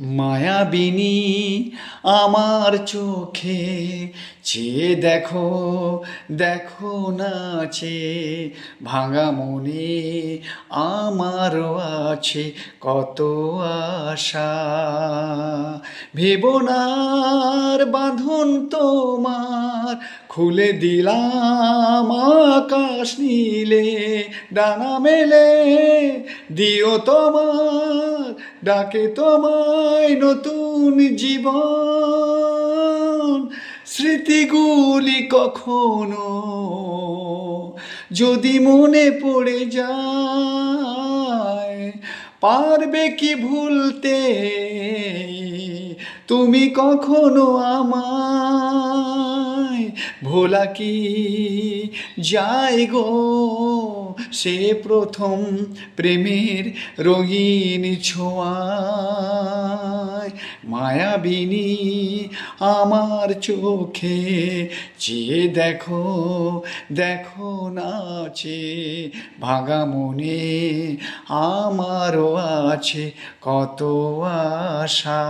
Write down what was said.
মায়াবিনী আমার চোখে চেয়ে দেখো, দেখো নাচে ভাঙা মনে আমারও আছে কত আশা। ভেবনার বাঁধন তোমার খুলে দিলাম আকাশ নীলে, ডানা মেলে দিও তোমার ডাকে তোমায় নতুন জীবন। স্মৃতিগুলি কখনো যদি মনে পড়ে যায়, পারবে কি ভুলতে তুমি কখনো আমায়? ভোলা কি যায় গো সে প্রথম প্রেমের রঙিন ছোঁয়ায়? মায়াবিনী আমার চোখে চেয়ে দেখো, দেখো নাচে ভাঙা মনে আমারও আছে কত আশা।